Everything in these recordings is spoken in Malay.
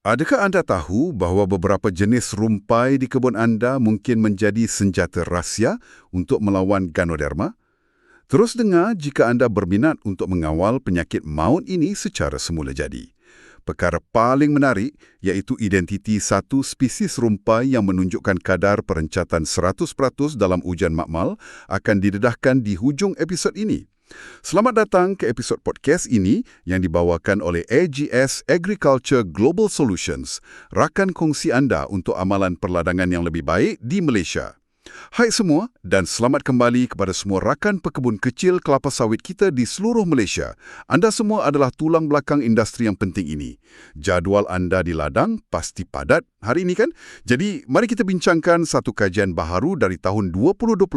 Adakah anda tahu bahawa beberapa jenis rumpai di kebun anda mungkin menjadi senjata rahsia untuk melawan Ganoderma? Terus dengar jika anda berminat untuk mengawal penyakit maut ini secara semula jadi. Perkara paling menarik iaitu identiti satu spesies rumpai yang menunjukkan kadar perencatan 100% dalam ujian makmal akan didedahkan di hujung episod ini. Selamat datang ke episod podcast ini yang dibawakan oleh AGS Agriculture Global Solutions, rakan kongsi anda untuk amalan perladangan yang lebih baik di Malaysia. Hai semua dan selamat kembali kepada semua rakan pekebun kecil kelapa sawit kita di seluruh Malaysia. Anda semua adalah tulang belakang industri yang penting ini. Jadual anda di ladang pasti padat hari ini kan? Jadi mari kita bincangkan satu kajian baharu dari tahun 2026.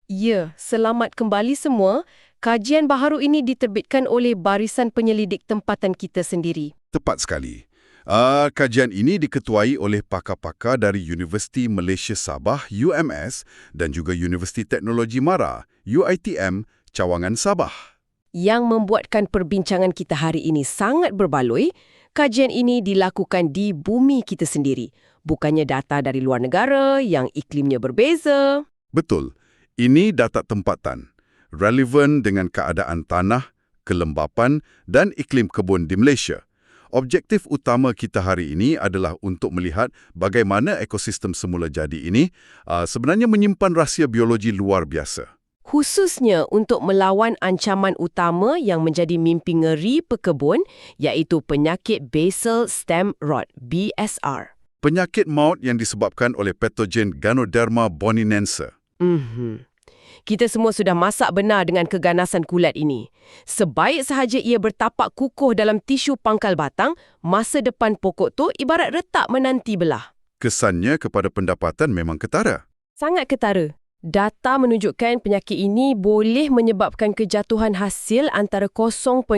Ya, selamat kembali semua. Kajian baharu ini diterbitkan oleh Barisan Penyelidik Tempatan kita sendiri. Tepat sekali. Kajian ini diketuai oleh pakar-pakar dari Universiti Malaysia Sabah, UMS, dan juga Universiti Teknologi Mara, UiTM, Cawangan Sabah. Yang membuatkan perbincangan kita hari ini sangat berbaloi, kajian ini dilakukan di bumi kita sendiri. Bukannya data dari luar negara yang iklimnya berbeza. Betul. Ini data tempatan. Relevan dengan keadaan tanah, kelembapan dan iklim kebun di Malaysia. Objektif utama kita hari ini adalah untuk melihat bagaimana ekosistem semula jadi ini sebenarnya menyimpan rahsia biologi luar biasa. Khususnya untuk melawan ancaman utama yang menjadi mimpi ngeri pekebun, iaitu penyakit basal stem rot, BSR. Penyakit maut yang disebabkan oleh patogen Ganoderma boninense. Kita semua sudah masak benar dengan keganasan kulat ini. Sebaik sahaja ia bertapak kukuh dalam tisu pangkal batang, masa depan pokok tu ibarat retak menanti belah. Kesannya kepada pendapatan memang ketara. Sangat ketara. Data menunjukkan penyakit ini boleh menyebabkan kejatuhan hasil antara 0.04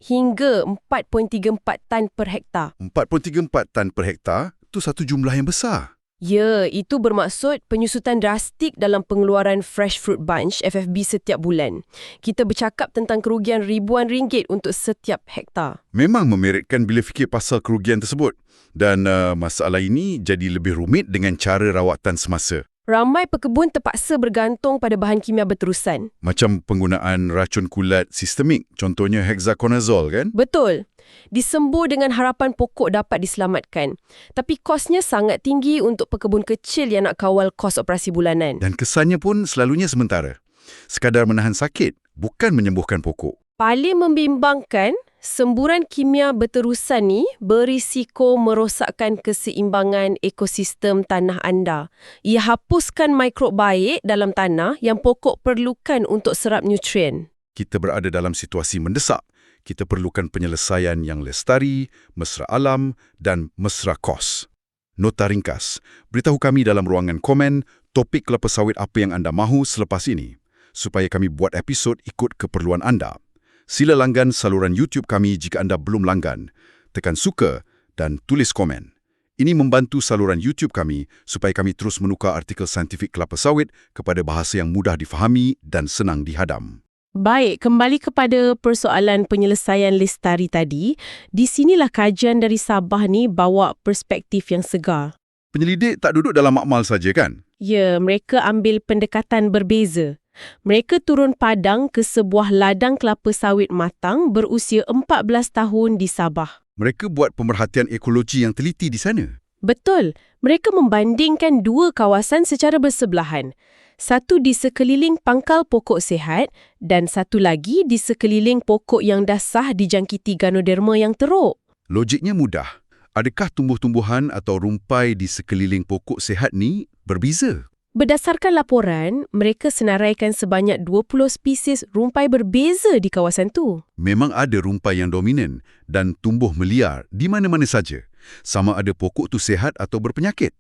hingga 4.34 tan per hektar. 4.34 tan per hektar itu satu jumlah yang besar. Ya, itu bermaksud penyusutan drastik dalam pengeluaran Fresh Fruit Bunch FFB setiap bulan. Kita bercakap tentang kerugian ribuan ringgit untuk setiap hektar. Memang memeritkan bila fikir pasal kerugian tersebut. Dan masalah ini jadi lebih rumit dengan cara rawatan semasa. Ramai pekebun terpaksa bergantung pada bahan kimia berterusan. Macam penggunaan racun kulat sistemik, contohnya hexaconazole kan? Betul. Disembur dengan harapan pokok dapat diselamatkan. Tapi kosnya sangat tinggi untuk pekebun kecil yang nak kawal kos operasi bulanan. Dan kesannya pun selalunya sementara. Sekadar menahan sakit, bukan menyembuhkan pokok. Paling membimbangkan, semburan kimia berterusan ni berisiko merosakkan keseimbangan ekosistem tanah anda. Ia hapuskan mikrob baik dalam tanah yang pokok perlukan untuk serap nutrien. Kita berada dalam situasi mendesak. Kita perlukan penyelesaian yang lestari, mesra alam dan mesra kos. Nota ringkas, beritahu kami dalam ruangan komen topik kelapa sawit apa yang anda mahu selepas ini, supaya kami buat episod ikut keperluan anda. Sila langgan saluran YouTube kami jika anda belum langgan. Tekan suka dan tulis komen. Ini membantu saluran YouTube kami supaya kami terus menukar artikel saintifik kelapa sawit kepada bahasa yang mudah difahami dan senang dihadam. Baik, kembali kepada persoalan penyelesaian lestari tadi. Di sinilah kajian dari Sabah ni bawa perspektif yang segar. Penyelidik tak duduk dalam makmal saja kan? Ya, mereka ambil pendekatan berbeza. Mereka turun padang ke sebuah ladang kelapa sawit matang berusia 14 tahun di Sabah. Mereka buat pemerhatian ekologi yang teliti di sana. Betul. Mereka membandingkan dua kawasan secara bersebelahan. Satu di sekeliling pangkal pokok sihat dan satu lagi di sekeliling pokok yang dah sah dijangkiti Ganoderma yang teruk. Logiknya mudah. Adakah tumbuh-tumbuhan atau rumpai di sekeliling pokok sihat ni berbeza? Berdasarkan laporan, mereka senaraikan sebanyak 20 spesies rumpai berbeza di kawasan tu. Memang ada rumpai yang dominan dan tumbuh meliar di mana-mana saja. Sama ada pokok tu sihat atau berpenyakit.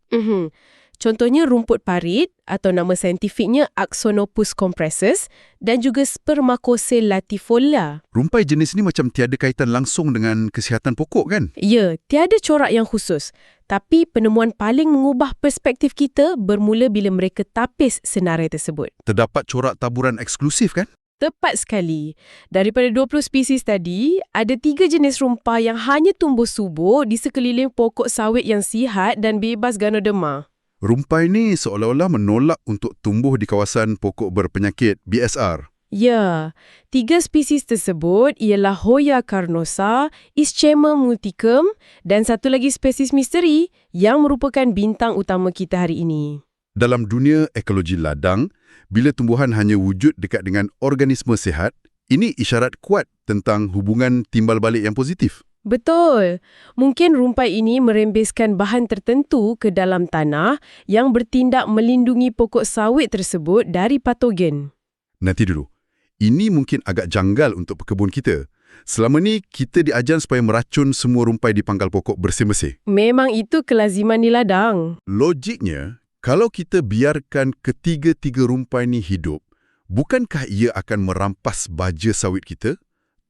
Contohnya rumput parit atau nama saintifiknya Axonopus compressus dan juga Spermacocele latifolia. Rumpai jenis ni macam tiada kaitan langsung dengan kesihatan pokok kan? Ya, tiada corak yang khusus. Tapi penemuan paling mengubah perspektif kita bermula bila mereka tapis senarai tersebut. Terdapat corak taburan eksklusif kan? Tepat sekali. Daripada 20 spesies tadi, ada 3 jenis rumpah yang hanya tumbuh subur di sekeliling pokok sawit yang sihat dan bebas ganoderma. Rumpai ni seolah-olah menolak untuk tumbuh di kawasan pokok berpenyakit BSR. Ya, 3 spesies tersebut ialah Hoya carnosa, Ischema multicum dan satu lagi spesies misteri yang merupakan bintang utama kita hari ini. Dalam dunia ekologi ladang, bila tumbuhan hanya wujud dekat dengan organisme sihat, ini isyarat kuat tentang hubungan timbal balik yang positif. Betul. Mungkin rumpai ini merembeskan bahan tertentu ke dalam tanah yang bertindak melindungi pokok sawit tersebut dari patogen. Nanti dulu. Ini mungkin agak janggal untuk pekebun kita. Selama ni, kita diajar supaya meracun semua rumpai di pangkal pokok bersih-bersih. Memang itu kelaziman di ladang. Logiknya, kalau kita biarkan ketiga-tiga rumpai ni hidup, bukankah ia akan merampas baja sawit kita?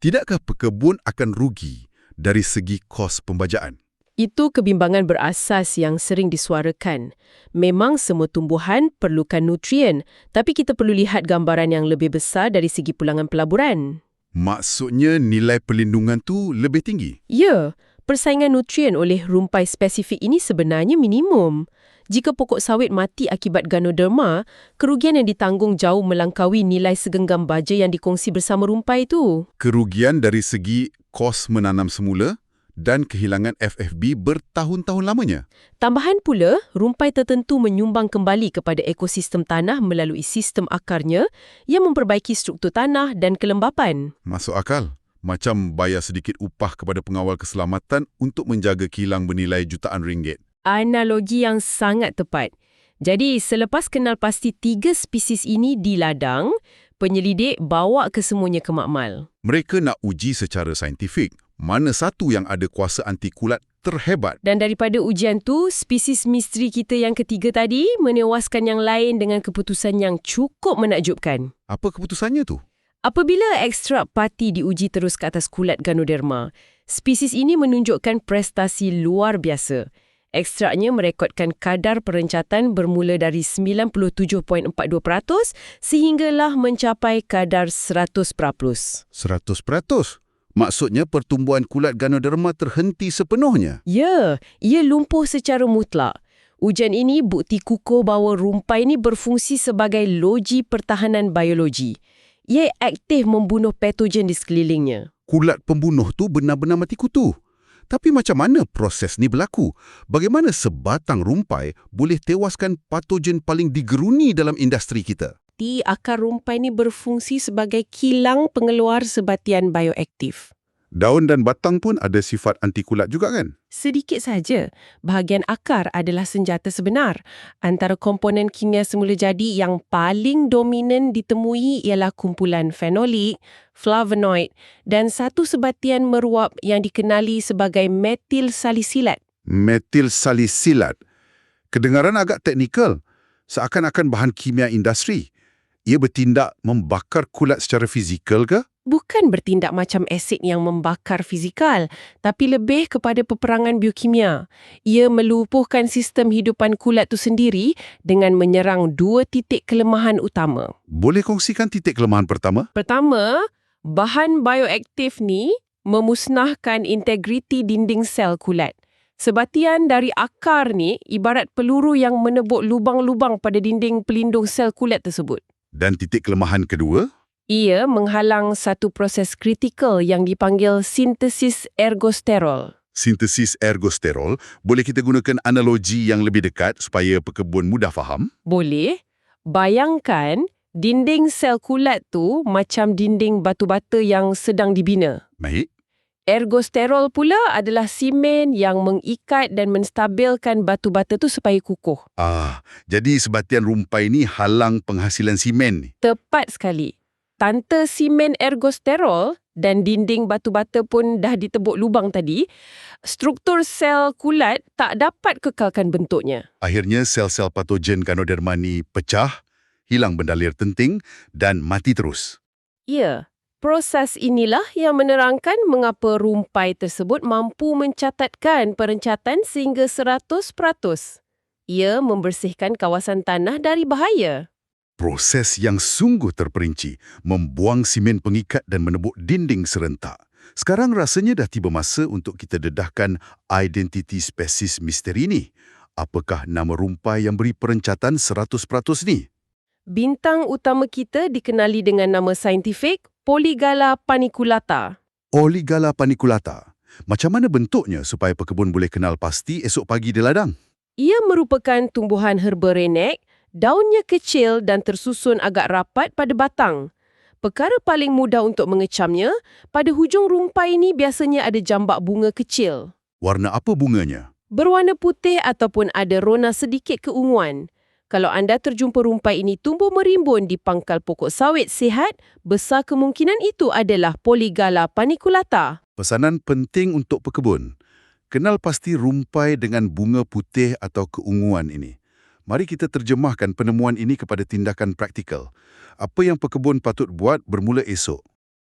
Tidakkah pekebun akan rugi dari segi kos pembajaan? Itu kebimbangan berasas yang sering disuarakan. Memang semua tumbuhan perlukan nutrien, tapi kita perlu lihat gambaran yang lebih besar dari segi pulangan pelaburan. Maksudnya nilai perlindungan tu lebih tinggi? Ya, persaingan nutrien oleh rumpai spesifik ini sebenarnya minimum. Jika pokok sawit mati akibat ganoderma, kerugian yang ditanggung jauh melangkaui nilai segenggam baja yang dikongsi bersama rumpai itu. Kerugian dari segi kos menanam semula dan kehilangan FFB bertahun-tahun lamanya. Tambahan pula, rumpai tertentu menyumbang kembali kepada ekosistem tanah melalui sistem akarnya yang memperbaiki struktur tanah dan kelembapan. Masuk akal. Macam bayar sedikit upah kepada pengawal keselamatan untuk menjaga kilang bernilai jutaan ringgit. Analogi yang sangat tepat. Jadi, selepas kenal pasti 3 spesies ini di ladang, penyelidik bawa kesemuanya ke makmal. Mereka nak uji secara saintifik mana satu yang ada kuasa anti kulat terhebat. Dan daripada ujian tu, spesies misteri kita yang ketiga tadi menewaskan yang lain dengan keputusan yang cukup menakjubkan. Apa keputusannya tu? Apabila ekstrak pati diuji terus ke atas kulat ganoderma, spesies ini menunjukkan prestasi luar biasa. Ekstraknya merekodkan kadar perencatan bermula dari 97.42% sehinggalah mencapai kadar 100%. 100%? Maksudnya pertumbuhan kulat ganoderma terhenti sepenuhnya? Ya, ia lumpuh secara mutlak. Ujian ini bukti kukuh bahawa rumpai ini berfungsi sebagai loji pertahanan biologi. Ia aktif membunuh patogen di sekelilingnya. Kulat pembunuh tu benar-benar mati kutu. Tapi macam mana proses ni berlaku? Bagaimana sebatang rumpai boleh tewaskan patogen paling digeruni dalam industri kita? Akar rumpai ini berfungsi sebagai kilang pengeluar sebatian bioaktif. Daun dan batang pun ada sifat anti kulat juga kan? Sedikit saja. Bahagian akar adalah senjata sebenar. Antara komponen kimia semula jadi yang paling dominan ditemui ialah kumpulan fenolik, flavonoid dan satu sebatian meruap yang dikenali sebagai metil salisilat. Metil salisilat. Kedengaran agak teknikal. Seakan-akan bahan kimia industri. Ia bertindak membakar kulat secara fizikal ke? Bukan bertindak macam asid yang membakar fizikal, tapi lebih kepada peperangan biokimia. Ia melumpuhkan sistem hidupan kulat itu sendiri dengan menyerang 2 titik kelemahan utama. Boleh kongsikan titik kelemahan pertama? Pertama, bahan bioaktif ni memusnahkan integriti dinding sel kulat. Sebatian dari akar ni ibarat peluru yang menebuk lubang-lubang pada dinding pelindung sel kulat tersebut. Dan titik kelemahan kedua? Ia menghalang satu proses kritikal yang dipanggil sintesis ergosterol. Sintesis ergosterol, boleh kita gunakan analogi yang lebih dekat supaya pekebun mudah faham? Boleh. Bayangkan dinding sel kulat tu macam dinding batu bata yang sedang dibina. Baik. Ergosterol pula adalah simen yang mengikat dan menstabilkan batu bata tu supaya kukuh. Jadi sebatian rumpai ni halang penghasilan simen ni. Tepat sekali. Tanpa simen ergosterol dan dinding batu bata pun dah ditebuk lubang tadi, struktur sel kulat tak dapat kekalkan bentuknya. Akhirnya sel-sel patogen ganoderma ni pecah, hilang bendalir tenting dan mati terus. Ya, proses inilah yang menerangkan mengapa rumpai tersebut mampu mencatatkan perencatan sehingga 100%. Ia membersihkan kawasan tanah dari bahaya. Proses yang sungguh terperinci, membuang simen pengikat dan menebuk dinding serentak. Sekarang rasanya dah tiba masa untuk kita dedahkan identiti spesies misteri ini. Apakah nama rumpai yang beri perencatan 100% ni? Bintang utama kita dikenali dengan nama saintifik Polygala paniculata. Polygala paniculata. Macam mana bentuknya supaya pekebun boleh kenal pasti esok pagi di ladang? Ia merupakan tumbuhan herba renek, daunnya kecil dan tersusun agak rapat pada batang. Perkara paling mudah untuk mengecamnya, pada hujung rumpai ini biasanya ada jambak bunga kecil. Warna apa bunganya? Berwarna putih ataupun ada rona sedikit keunguan. Kalau anda terjumpa rumpai ini tumbuh merimbun di pangkal pokok sawit sihat, besar kemungkinan itu adalah Polygala paniculata. Pesanan penting untuk pekebun. Kenal pasti rumpai dengan bunga putih atau keunguan ini. Mari kita terjemahkan penemuan ini kepada tindakan praktikal. Apa yang pekebun patut buat bermula esok?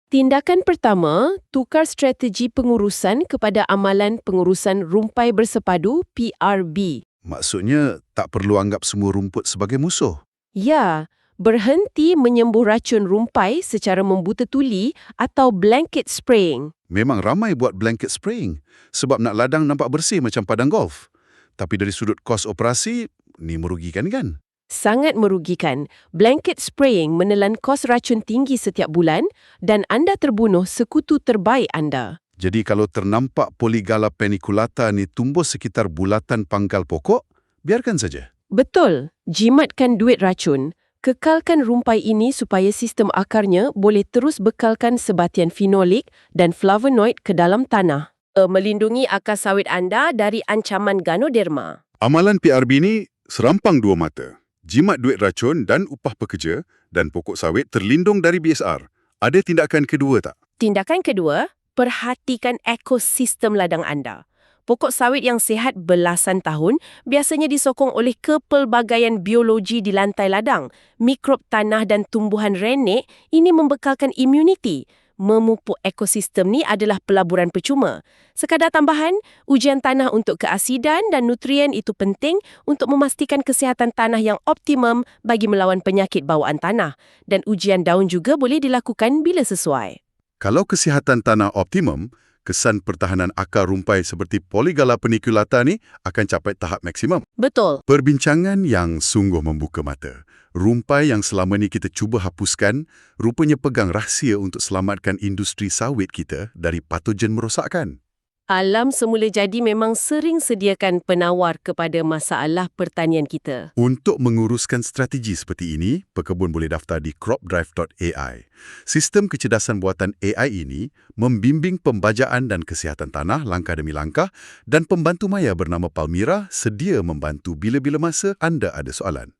Tindakan pertama, tukar strategi pengurusan kepada amalan pengurusan rumpai bersepadu PRB. Maksudnya, tak perlu anggap semua rumput sebagai musuh. Ya, berhenti menyembuh racun rumpai secara membuta tuli atau blanket spraying. Memang ramai buat blanket spraying sebab nak ladang nampak bersih macam padang golf. Tapi dari sudut kos operasi, ni merugikan kan? Sangat merugikan. Blanket spraying menelan kos racun tinggi setiap bulan dan anda terbunuh sekutu terbaik anda. Jadi kalau ternampak Polygala paniculata ni tumbuh sekitar bulatan pangkal pokok, biarkan saja. Betul. Jimatkan duit racun. Kekalkan rumpai ini supaya sistem akarnya boleh terus bekalkan sebatian fenolik dan flavonoid ke dalam tanah. Melindungi akar sawit anda dari ancaman Ganoderma. Amalan PRB ni serampang dua mata. Jimat duit racun dan upah pekerja dan pokok sawit terlindung dari BSR. Ada tindakan kedua tak? Tindakan kedua, perhatikan ekosistem ladang anda. Pokok sawit yang sihat belasan tahun biasanya disokong oleh kepelbagaian biologi di lantai ladang. Mikrob tanah dan tumbuhan renek ini membekalkan imuniti. Memupuk ekosistem ni adalah pelaburan percuma. Sekadar tambahan, ujian tanah untuk keasidan dan nutrien itu penting untuk memastikan kesihatan tanah yang optimum bagi melawan penyakit bawaan tanah. Dan ujian daun juga boleh dilakukan bila sesuai. Kalau kesihatan tanah optimum, kesan pertahanan akar rumpai seperti Polygala paniculata ni akan capai tahap maksimum. Betul. Perbincangan yang sungguh membuka mata. Rumpai yang selama ni kita cuba hapuskan, rupanya pegang rahsia untuk selamatkan industri sawit kita dari patogen merosakkan. Alam semula jadi memang sering sediakan penawar kepada masalah pertanian kita. Untuk menguruskan strategi seperti ini, pekebun boleh daftar di cropdrive.ai. Sistem kecerdasan buatan AI ini membimbing pembajaan dan kesihatan tanah langkah demi langkah dan pembantu maya bernama Palmira sedia membantu bila-bila masa anda ada soalan.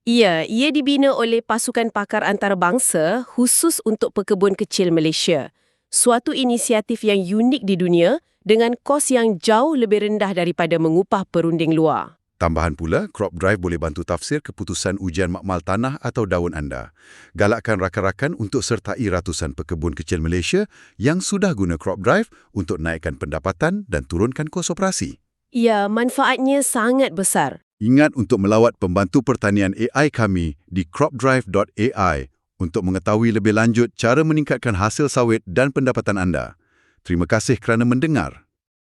Ya, ia dibina oleh pasukan pakar antarabangsa khusus untuk pekebun kecil Malaysia. Suatu inisiatif yang unik di dunia dengan kos yang jauh lebih rendah daripada mengupah perunding luar. Tambahan pula, CropDrive boleh bantu tafsir keputusan ujian makmal tanah atau daun anda. Galakkan rakan-rakan untuk sertai ratusan pekebun kecil Malaysia yang sudah guna CropDrive untuk naikkan pendapatan dan turunkan kos operasi. Ya, manfaatnya sangat besar. Ingat untuk melawat pembantu pertanian AI kami di cropdrive.ai untuk mengetahui lebih lanjut cara meningkatkan hasil sawit dan pendapatan anda. Terima kasih kerana mendengar.